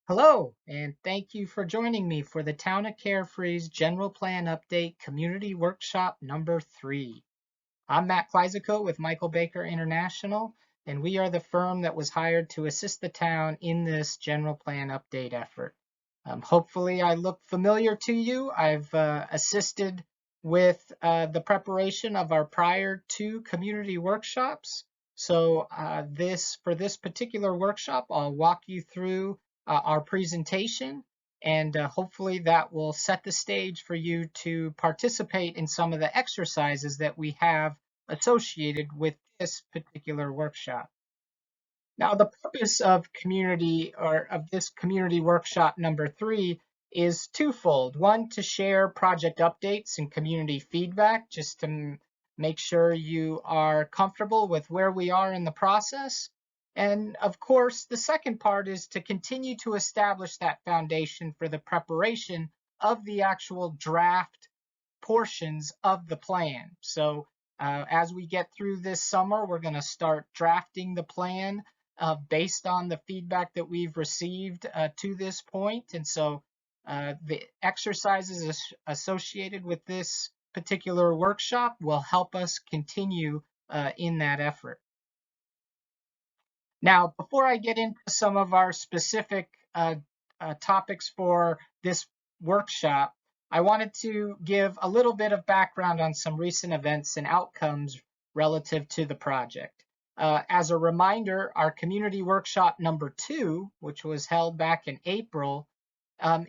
Hello, and thank you for joining me for the Town of Carefree's General Plan Update Community Workshop number 3. I'm Matt Kleisico with Michael Baker International, and we are the firm that was hired to assist the town in this General Plan Update effort. Hopefully I look familiar to you. I've assisted with the preparation of our prior 2 community workshops. So for this particular workshop, I'll walk you through our presentation, and hopefully that will set the stage for you to participate in some of the exercises that we have associated with this particular workshop. Now, the purpose of this community workshop number 3 is twofold. One, to share project updates and community feedback, just to make sure you are comfortable with where we are in the process. And of course, the second part is to continue to establish that foundation for the preparation of the actual draft portions of the plan. So as we get through this summer, we're going to start drafting the plan based on the feedback that we've received to this point. And so the exercises associated with this particular workshop will help us continue in that effort. Now, before I get into some of our specific topics for this workshop, I wanted to give a little bit of background on some recent events and outcomes relative to the project. As a reminder, our community workshop number 2, which was held back in April,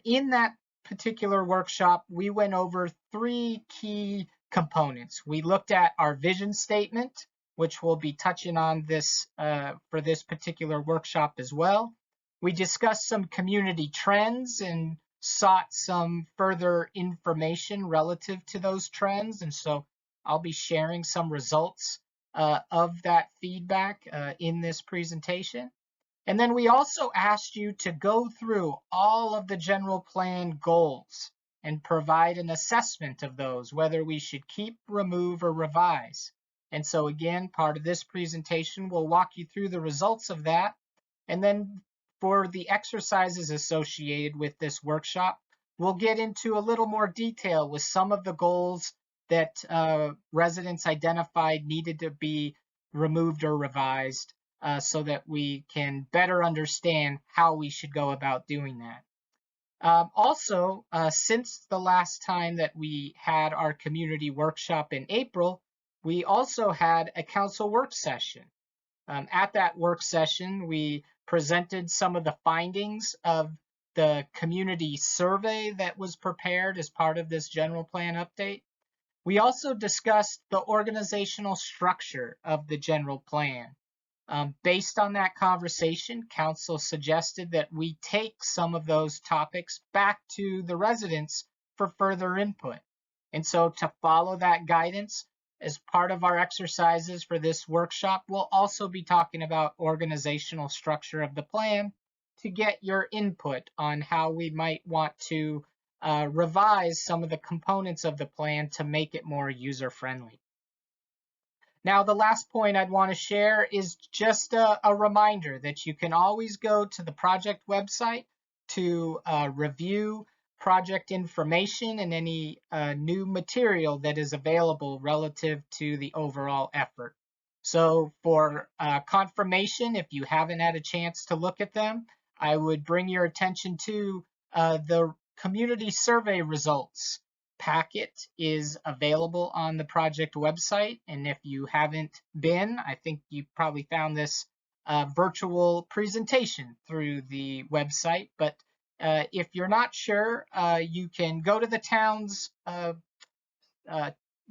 in that particular workshop, we went over 3 key components. We looked at our vision statement, which we'll be touching on this for this particular workshop as well. We discussed some community trends and sought some further information relative to those trends. And so I'll be sharing some results of that feedback in this presentation. And then we also asked you to go through all of the general plan goals and provide an assessment of those, whether we should keep, remove, or revise. And so again, part of this presentation will walk you through the results of that. And then for the exercises associated with this workshop, we'll get into a little more detail with some of the goals that residents identified needed to be removed or revised so that we can better understand how we should go about doing that. Also, since the last time that we had our community workshop in April, we also had a council work session. At that work session, we presented some of the findings of the community survey that was prepared as part of this general plan update. We also discussed the organizational structure of the general plan. Based on that conversation, council suggested that we take some of those topics back to the residents for further input. And so to follow that guidance, as part of our exercises for this workshop, we'll also be talking about organizational structure of the plan to get your input on how we might want to revise some of the components of the plan to make it more user-friendly. Now, the last point I'd want to share is just a reminder that you can always go to the project website to review project information and any new material that is available relative to the overall effort. So for confirmation, if you haven't had a chance to look at them, I would bring your attention to the community survey results packet is available on the project website. And if you haven't been, I think you probably found this virtual presentation through the website. But if you're not sure, you can go to the town's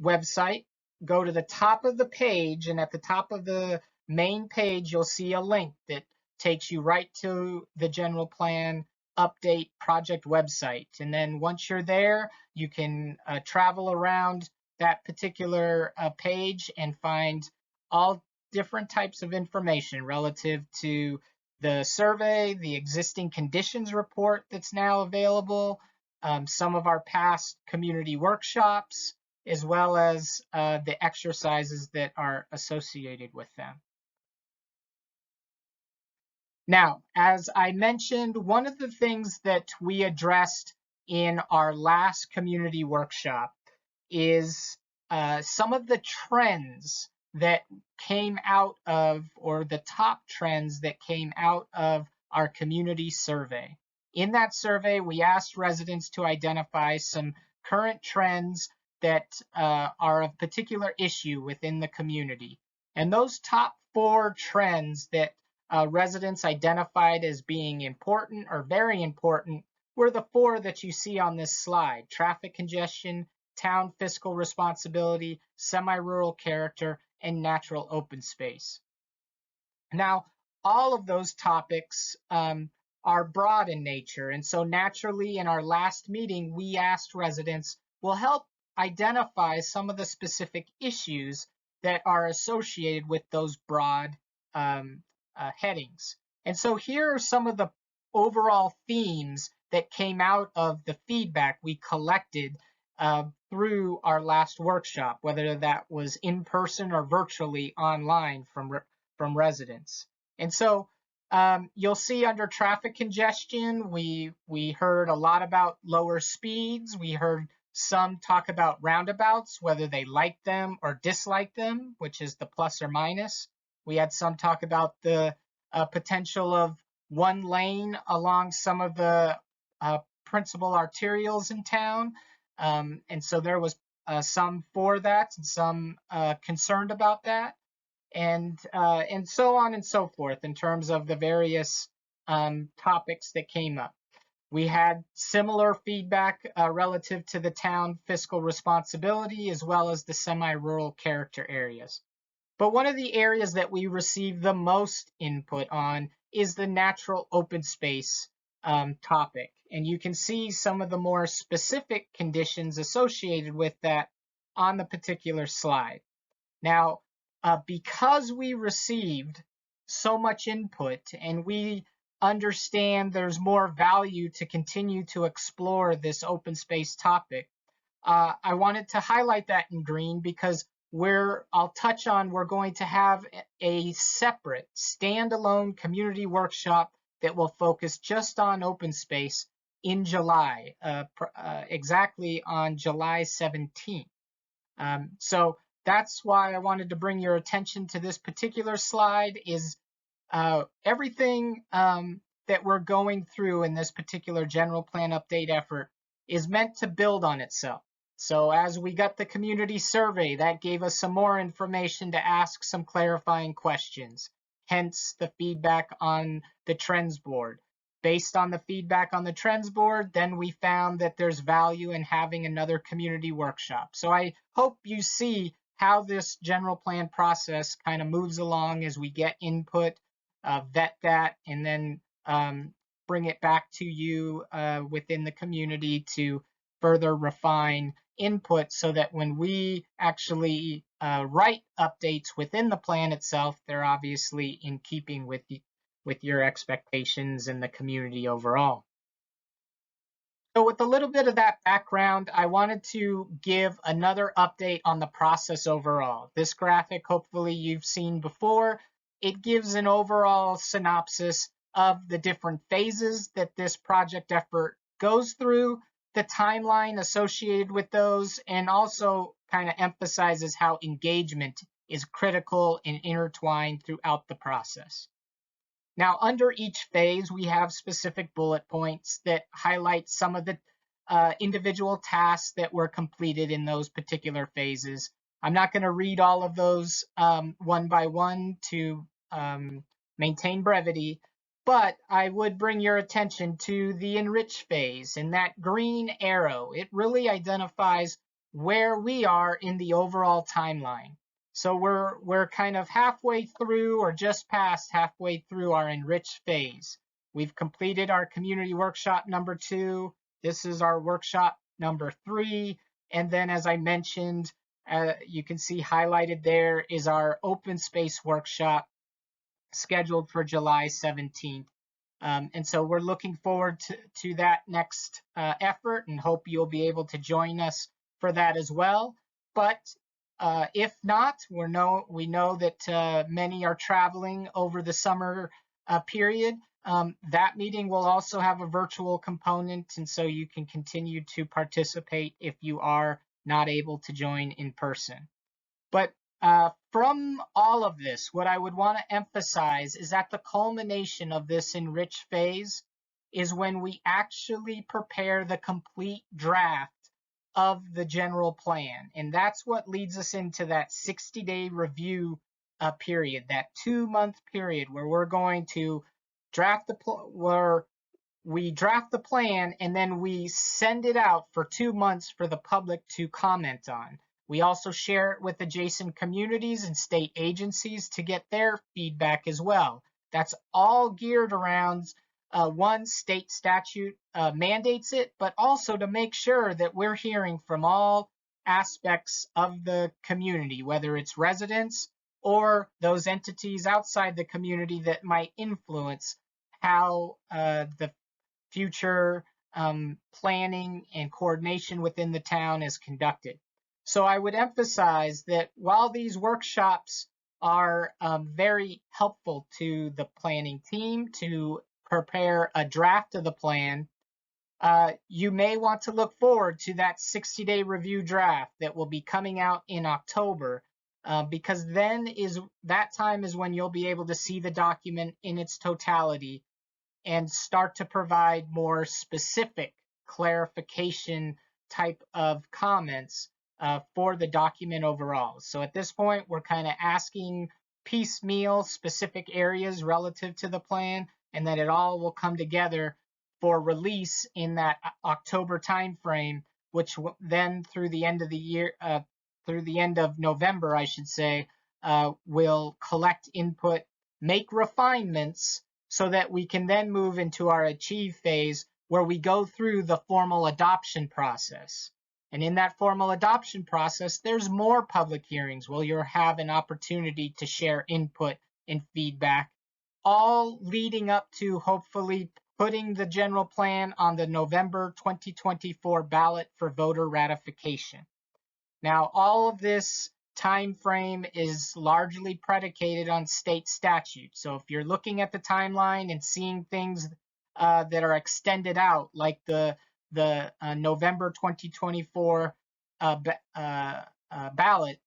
website, go to the top of the page, and at the top of the main page, you'll see a link that takes you right to the general plan update project website. And then once you're there, you can travel around that particular page and find all different types of information relative to the survey, the existing conditions report that's now available, some of our past community workshops, as well as the exercises that are associated with them. Now, as I mentioned, one of the things that we addressed in our last community workshop is some of the trends that came out of, or the top trends that came out of our community survey. In that survey, we asked residents to identify some current trends that are of particular issue within the community. And those top 4 trends that residents identified as being important or very important were the 4 that you see on this slide: traffic congestion, town fiscal responsibility, semi-rural character, and natural open space. Now, all of those topics are broad in nature, and so naturally in our last meeting, we asked residents, will help identify some of the specific issues that are associated with those broad headings. And so here are some of the overall themes that came out of the feedback we collected through our last workshop, whether that was in person or virtually online from residents. And so you'll see under traffic congestion, we heard a lot about lower speeds. We heard some talk about roundabouts, whether they like them or dislike them, which is the plus or minus. We had some talk about the potential of one lane along some of the principal arterials in town. And so there was some for that and some concerned about that, and so on and so forth in terms of the various topics that came up. We had similar feedback relative to the town fiscal responsibility as well as the semi-rural character areas. But one of the areas that we received the most input on is the natural open space topic. And you can see some of the more specific conditions associated with that on the particular slide. Now, because we received so much input and we understand there's more value to continue to explore this open space topic, I wanted to highlight that in green because we're going to have a separate standalone community workshop that will focus just on open space in July, exactly on July 17th. So that's why I wanted to bring your attention to this particular slide. Is everything that we're going through in this particular general plan update effort is meant to build on itself. So as we got the community survey, that gave us some more information to ask some clarifying questions, hence the feedback on the trends board. Based on the feedback on the trends board, then we found that there's value in having another community workshop. So I hope you see how this general plan process kind of moves along as we get input, vet that, and then bring it back to you within the community to further refine input so that when we actually write updates within the plan itself, they're obviously in keeping with your expectations and the community overall. So with a little bit of that background, I wanted to give another update on the process overall. This graphic, hopefully you've seen before. It gives an overall synopsis of the different phases that this project effort goes through, the timeline associated with those, and also kind of emphasizes how engagement is critical and intertwined throughout the process. Now, under each phase, we have specific bullet points that highlight some of the individual tasks that were completed in those particular phases. I'm not going to read all of those one by one to maintain brevity, but I would bring your attention to the enrich phase, and that green arrow. It really identifies where we are in the overall timeline. So we're kind of halfway through or just past halfway through our enrich phase. We've completed our community workshop number 2. This is our workshop number 3. And then as I mentioned, you can see highlighted there is our open space workshop scheduled for July 17th. And so we're looking forward to that next effort and hope you'll be able to join us for that as well. But if not, we know that many are traveling over the summer period. That meeting will also have a virtual component, and so you can continue to participate if you are not able to join in person. But from all of this, what I would want to emphasize is that the culmination of this enrich phase is when we actually prepare the complete draft of the general plan. And that's what leads us into that 60-day review period, that 2-month period where we're going to draft where we draft the plan and then we send it out for 2 months for the public to comment on. We also share it with adjacent communities and state agencies to get their feedback as well. That's all geared around one, state statute mandates it, but also to make sure that we're hearing from all aspects of the community, whether it's residents or those entities outside the community that might influence how the future planning and coordination within the town is conducted. So I would emphasize that while these workshops are very helpful to the planning team to prepare a draft of the plan, you may want to look forward to that 60-day review draft that will be coming out in October, because then that time is when you'll be able to see the document in its totality and start to provide more specific clarification type of comments for the document overall. So at this point, we're kind of asking piecemeal specific areas relative to the plan, and then it all will come together for release in that October timeframe, which then through the end of the year, through the end of November, I should say, will collect input, make refinements, so that we can then move into our achieve phase where we go through the formal adoption process. And in that formal adoption process, there's more public hearings where you'll have an opportunity to share input and feedback, all leading up to hopefully putting the general plan on the November 2024 ballot for voter ratification. Now, all of this time frame is largely predicated on state statute. So if you're looking at the timeline and seeing things that are extended out, like the November 2024 ballot,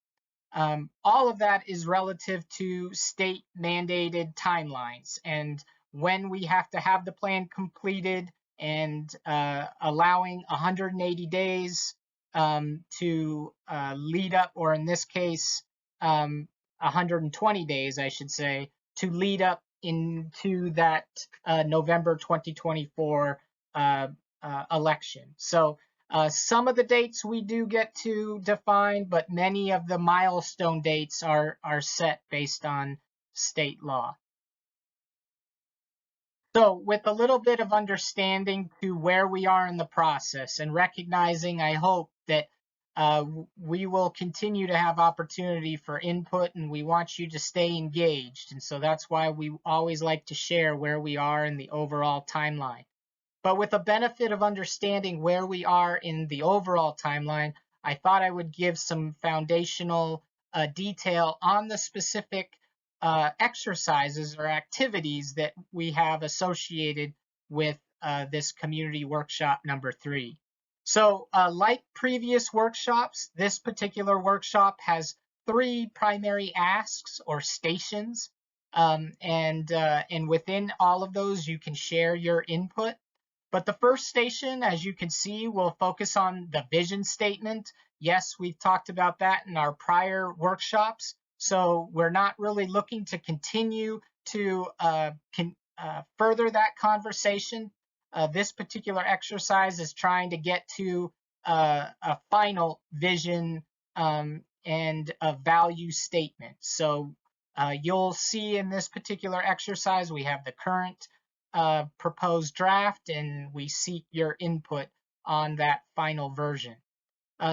all of that is relative to state mandated timelines and when we have to have the plan completed and allowing 180 days to lead up, or in this case, 120 days, I should say, to lead up into that November 2024 election. So some of the dates we do get to define, but many of the milestone dates are set based on state law. So with a little bit of understanding to where we are in the process and recognizing, I hope, that we will continue to have opportunity for input and we want you to stay engaged. And so that's why we always like to share where we are in the overall timeline. But with the benefit of understanding where we are in the overall timeline, I thought I would give some foundational detail on the specific exercises or activities that we have associated with this community workshop number 3. So like previous workshops, this particular workshop has 3 primary asks or stations. And within all of those, you can share your input. But the first station, as you can see, will focus on the vision statement. Yes, we've talked about that in our prior workshops. So we're not really looking to continue to further that conversation. This particular exercise is trying to get to a final vision and a value statement. So you'll see in this particular exercise, we have the current proposed draft, and we seek your input on that final version.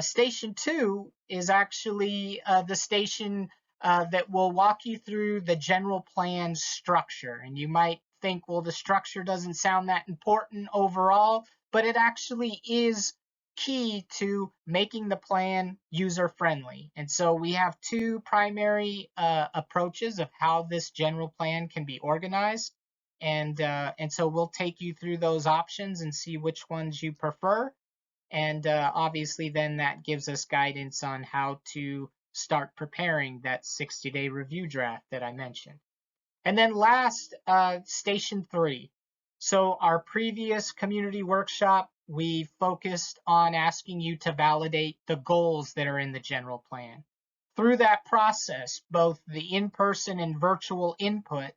Station 2 is actually the station that will walk you through the general plan structure. And you might think, well, the structure doesn't sound that important overall, but it actually is key to making the plan user-friendly. And so we have 2 primary approaches of how this general plan can be organized. and so we'll take you through those options and see which ones you prefer. And obviously, then that gives us guidance on how to start preparing that 60-day review draft that I mentioned. And then last, Station 3. So our previous community workshop, we focused on asking you to validate the goals that are in the general plan. Through that process, both the in-person and virtual input,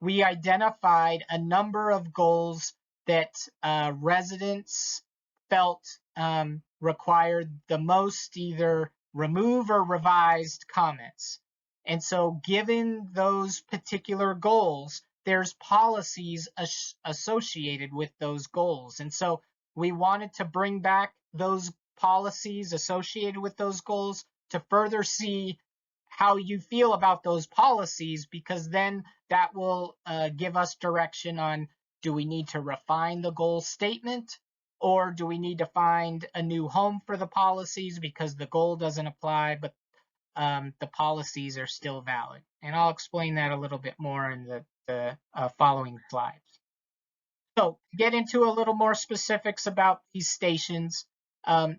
we identified a number of goals that residents felt required the most either remove or revised comments. And so given those particular goals, there's policies associated with those goals. And so we wanted to bring back those policies associated with those goals to further see how you feel about those policies, because then that will give us direction on, do we need to refine the goal statement, or do we need to find a new home for the policies because the goal doesn't apply, but the policies are still valid. And I'll explain that a little bit more in the following slides. So to get into a little more specifics about these stations,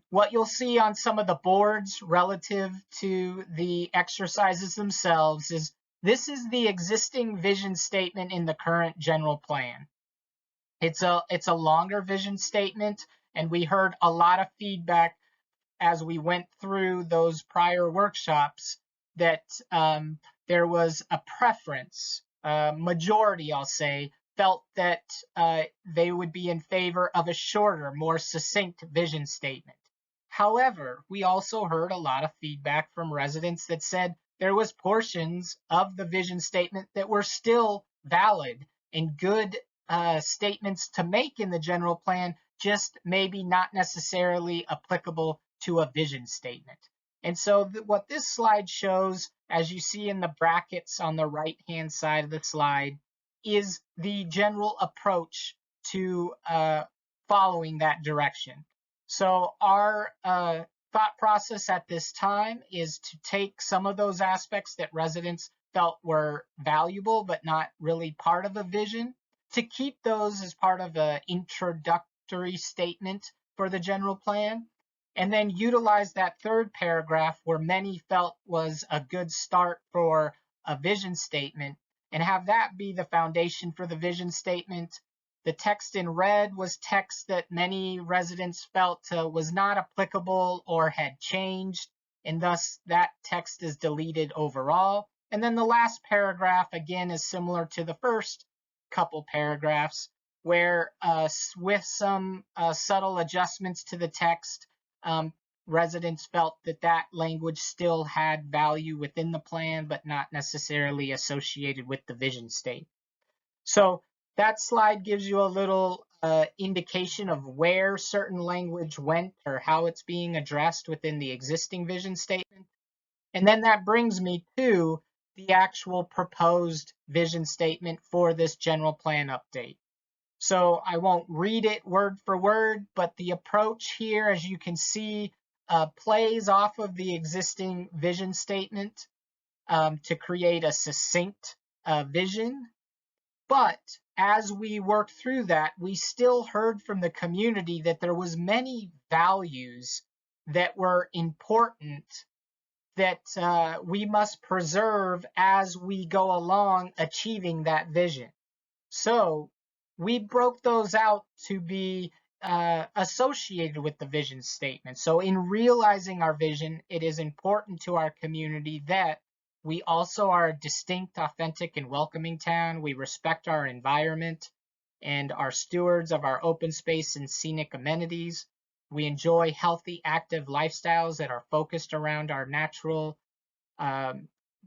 what you'll see on some of the boards relative to the exercises themselves is this is the existing vision statement in the current general plan. It's a longer vision statement, and we heard a lot of feedback as we went through those prior workshops that there was a preference, majority, I'll say, felt that they would be in favor of a shorter, more succinct vision statement. However, we also heard a lot of feedback from residents that said there was portions of the vision statement that were still valid and good statements to make in the general plan, just maybe not necessarily applicable to a vision statement. And so what this slide shows, as you see in the brackets on the right-hand side of the slide, is the general approach to following that direction. So our thought process at this time is to take some of those aspects that residents felt were valuable but not really part of a vision, to keep those as part of an introductory statement for the general plan, and then utilize that third paragraph where many felt was a good start for a vision statement, and have that be the foundation for the vision statement. The text in red was text that many residents felt was not applicable or had changed, and thus that text is deleted overall. And then the last paragraph, again, is similar to the first couple paragraphs, where with some subtle adjustments to the text, residents felt that that language still had value within the plan, but not necessarily associated with the vision state. So that slide gives you a little indication of where certain language went or how it's being addressed within the existing vision statement. And then that brings me to the actual proposed vision statement for this general plan update. So I won't read it word for word, but the approach here, as you can see, plays off of the existing vision statement to create a succinct vision. But as we worked through that, we still heard from the community that there was many values that were important that we must preserve as we go along achieving that vision. So we broke those out to be associated with the vision statement. So in realizing our vision, it is important to our community that we also are a distinct, authentic, and welcoming town. We respect our environment and are stewards of our open space and scenic amenities. We enjoy healthy, active lifestyles that are focused around our natural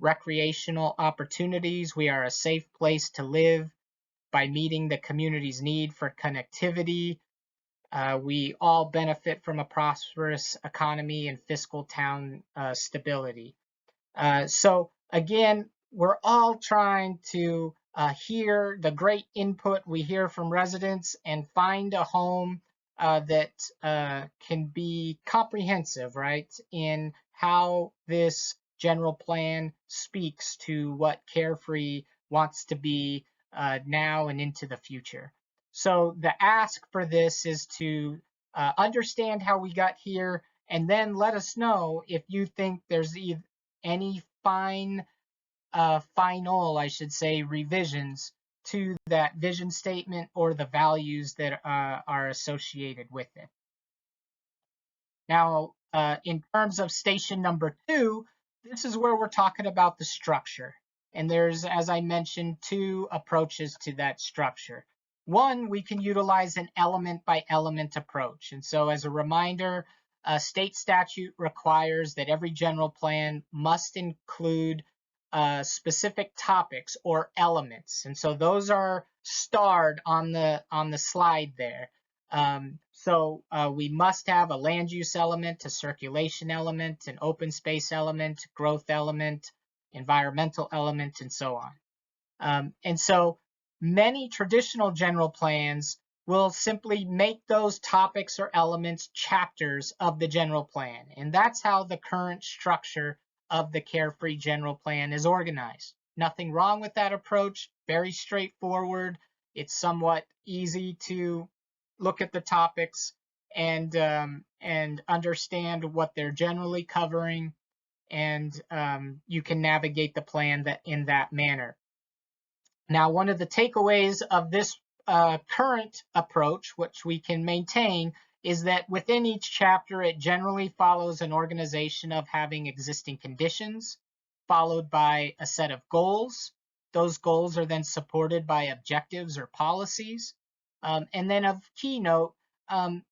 recreational opportunities. We are a safe place to live by meeting the community's need for connectivity. We all benefit from a prosperous economy and fiscal town stability. So again, we're all trying to hear the great input we hear from residents and find a home that can be comprehensive, right, in how this general plan speaks to what Carefree wants to be now and into the future. So the ask for this is to understand how we got here, and then let us know if you think there's any final, I should say, revisions to that vision statement or the values that are associated with it. Now, in terms of station number 2, this is where we're talking about the structure. And there's, as I mentioned, 2 approaches to that structure. One, we can utilize an element by element approach. And so as a reminder, state statute requires that every general plan must include specific topics or elements. And so those are starred on the slide there. So we must have a land use element, a circulation element, an open space element, growth element, environmental element, and so on. And so many traditional general plans will simply make those topics or elements chapters of the general plan. And that's how the current structure of the Carefree General Plan is organized. Nothing wrong with that approach, very straightforward. It's somewhat easy to look at the topics and understand what they're generally covering, and you can navigate the plan in that manner. Now, one of the takeaways of this current approach, which we can maintain, is that within each chapter, it generally follows an organization of having existing conditions, followed by a set of goals. Those goals are then supported by objectives or policies. And then of keynote,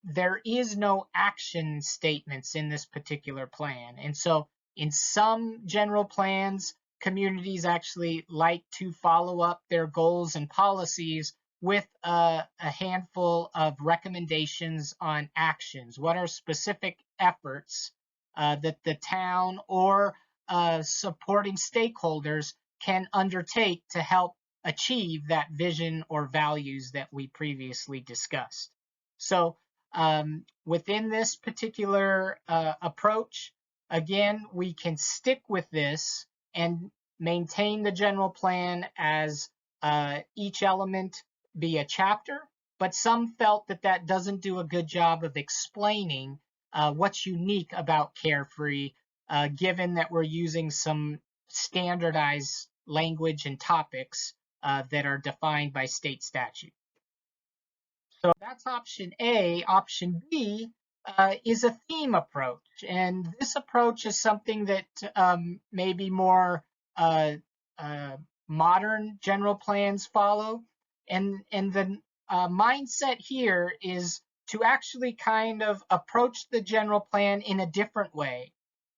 there is no action statements in this particular plan. And so in some general plans, communities actually like to follow up their goals and policies with a handful of recommendations on actions. What are specific efforts that the town or supporting stakeholders can undertake to help achieve that vision or values that we previously discussed? So within this particular approach, again, we can stick with this and maintain the general plan as each element be a chapter, but some felt that that doesn't do a good job of explaining what's unique about Carefree, given that we're using some standardized language and topics that are defined by state statute. So that's option A. Option B is a theme approach. And this approach is something that maybe more modern general plans follow. And the mindset here is to actually kind of approach the general plan in a different way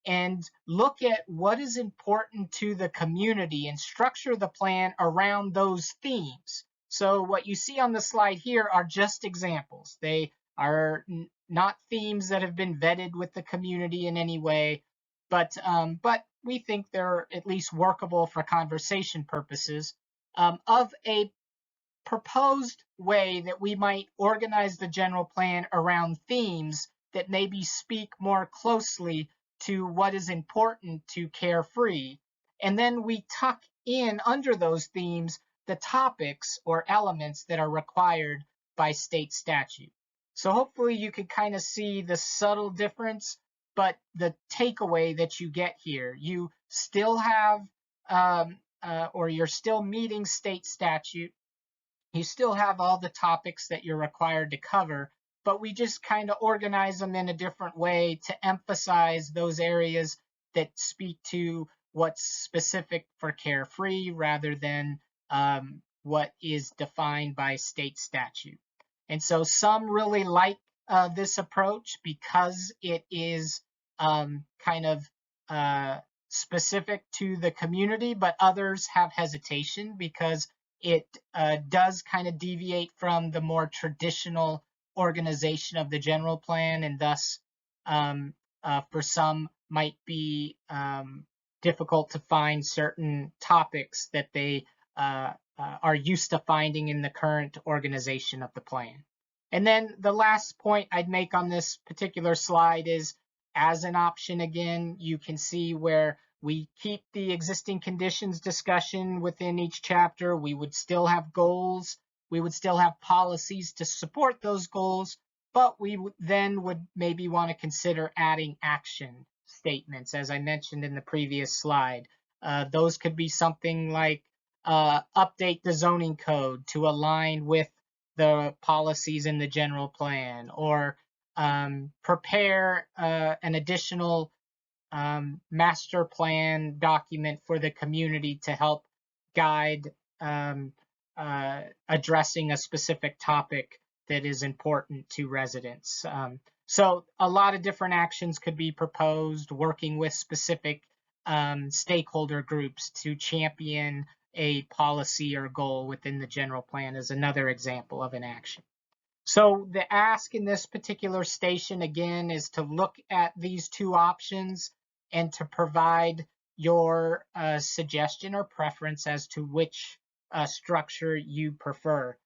and look at what is important to the community and structure the plan around those themes. So what you see on the slide here are just examples. They are not themes that have been vetted with the community in any way, but we think they're at least workable for conversation purposes of a proposed way that we might organize the general plan around themes that maybe speak more closely to what is important to Carefree. And then we tuck in under those themes the topics or elements that are required by state statute. So hopefully you can kind of see the subtle difference, but the takeaway that you get here, you still have, or you're still meeting state statute. You still have all the topics that you're required to cover, but we just kind of organize them in a different way to emphasize those areas that speak to what's specific for Carefree rather than what is defined by state statute. And so some really like this approach because it is kind of specific to the community, but others have hesitation because it does kind of deviate from the more traditional organization of the general plan, and thus for some might be difficult to find certain topics that they are used to finding in the current organization of the plan. And then the last point I'd make on this particular slide is, as an option again, you can see where We keep the existing conditions discussion within each chapter. We would still have goals. We would still have policies to support those goals, but we then would maybe want to consider adding action statements, as I mentioned in the previous slide. Those could be something like update the zoning code to align with the policies in the general plan, or prepare an additional master plan document for the community to help guide addressing a specific topic that is important to residents. So a lot of different actions could be proposed, working with specific stakeholder groups to champion a policy or goal within the general plan is another example of an action. So the ask in this particular station, again, is to look at these two options and to provide your suggestion or preference as to which structure you prefer.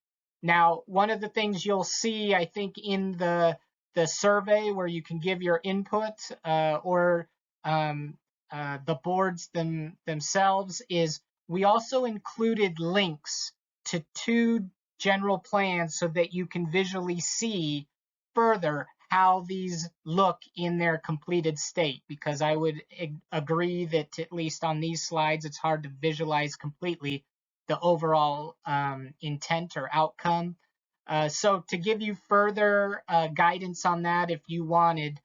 Now, one of the things you'll see, I think, in the survey where you can give your input or the boards themselves is we also included links to two general plans so that you can visually see further how these look in their completed state, because I would agree that at least on these slides, it's hard to visualize completely the overall intent or outcome. So to give you further guidance on that, if you wanted,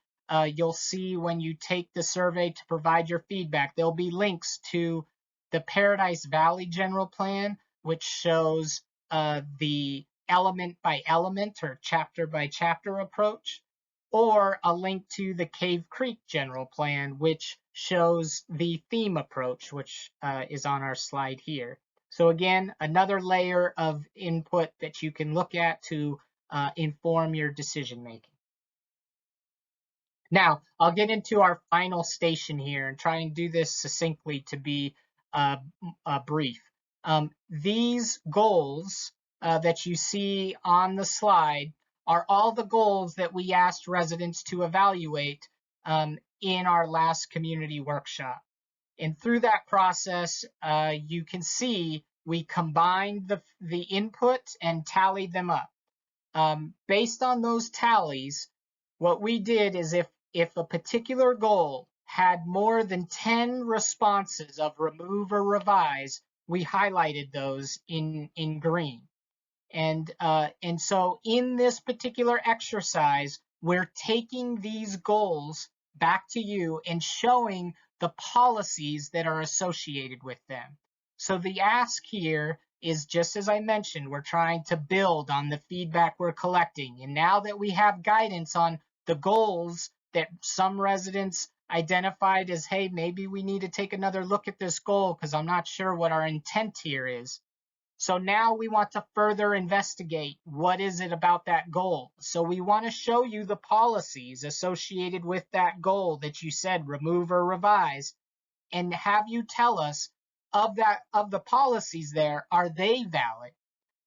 you'll see when you take the survey to provide your feedback, there'll be links to the Paradise Valley General Plan, which shows the element by element or chapter by chapter approach, or a link to the Cave Creek General Plan, which shows the theme approach, which is on our slide here. So again, another layer of input that you can look at to inform your decision making. Now, I'll get into our final station here and try and do this succinctly to be brief. These goals that you see on the slide are all the goals that we asked residents to evaluate in our last community workshop. And through that process, you can see we combined the input and tallied them up. Based on those tallies, what we did is if a particular goal had more than 10 responses of remove or revise, we highlighted those in green. And so in this particular exercise, we're taking these goals back to you and showing the policies that are associated with them. So the ask here is, just as I mentioned, we're trying to build on the feedback we're collecting. And now that we have guidance on the goals that some residents identified as, hey, maybe we need to take another look at this goal because I'm not sure what our intent here is. So now we want to further investigate what is it about that goal. So we want to show you the policies associated with that goal that you said remove or revise, and have you tell us of the policies there, are they valid?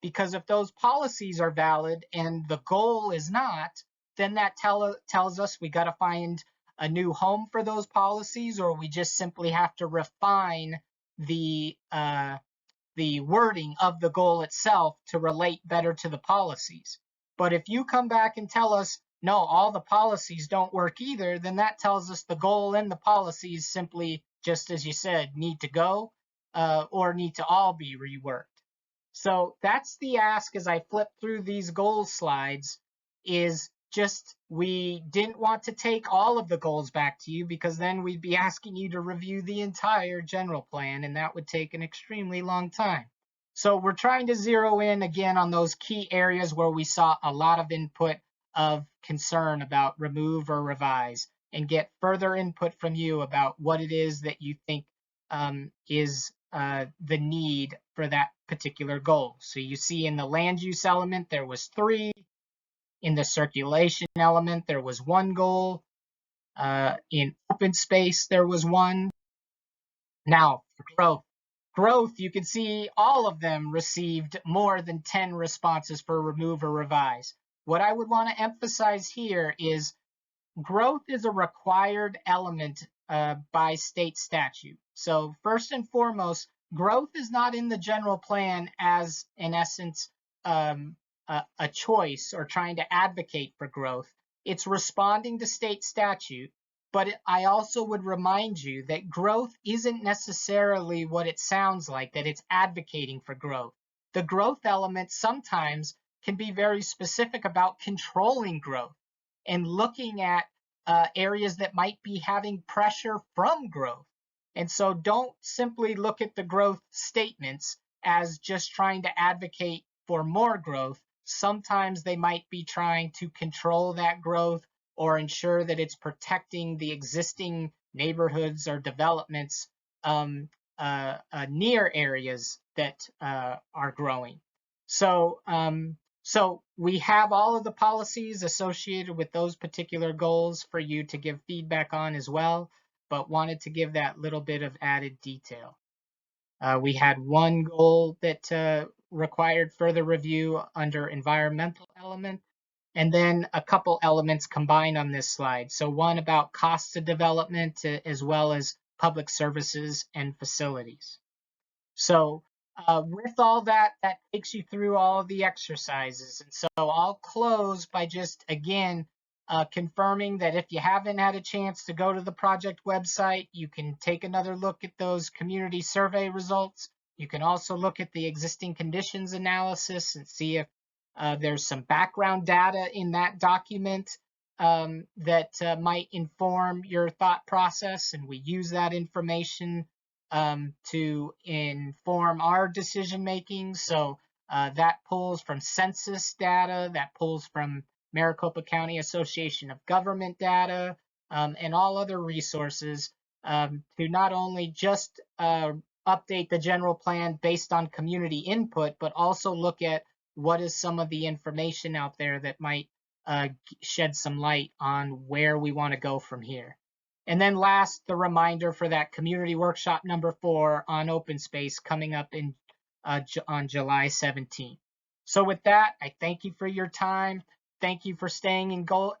Because if those policies are valid and the goal is not, then that tells us we got to find a new home for those policies, or we just simply have to refine the wording of the goal itself to relate better to the policies. But if you come back and tell us, no, all the policies don't work either, then that tells us the goal and the policies simply, just as you said, need to go or need to all be reworked. So that's the ask as I flip through these goal slides, is just we didn't want to take all of the goals back to you because then we'd be asking you to review the entire general plan, and that would take an extremely long time. So we're trying to zero in again on those key areas where we saw a lot of input of concern about remove or revise, and get further input from you about what it is that you think is the need for that particular goal. So you see in the land use element, there was 3. In the circulation element, there was 1 goal. In open space, there was 1. Now, for growth, you can see all of them received more than 10 responses for remove or revise. What I would want to emphasize here is growth is a required element by state statute. So first and foremost, growth is not in the general plan as, in essence, a choice or trying to advocate for growth. It's responding to state statute. But I also would remind you that growth isn't necessarily what it sounds like, that it's advocating for growth. The growth element sometimes can be very specific about controlling growth and looking at areas that might be having pressure from growth. And so don't simply look at the growth statements as just trying to advocate for more growth. Sometimes they might be trying to control that growth or ensure that it's protecting the existing neighborhoods or developments near areas that are growing. So we have all of the policies associated with those particular goals for you to give feedback on as well, but wanted to give that little bit of added detail. We had one goal that required further review under environmental element, and then a couple elements combined on this slide. So one about cost of development as well as public services and facilities. So with all that, that takes you through all of the exercises. And so I'll close by just, again, confirming that if you haven't had a chance to go to the project website, you can take another look at those community survey results. You can also look at the existing conditions analysis and see if there's some background data in that document that might inform your thought process. And we use that information to inform our decision making. So that pulls from census data, that pulls from Maricopa County Association of Government data, and all other resources to not only just update the general plan based on community input, but also look at what is some of the information out there that might shed some light on where we want to go from here. And then last, the reminder for that community workshop number 4 on open space coming up in on July 17th. So with that, I thank you for your time. Thank you for staying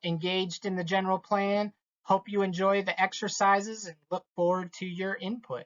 engaged in the general plan. Hope you enjoy the exercises and look forward to your input.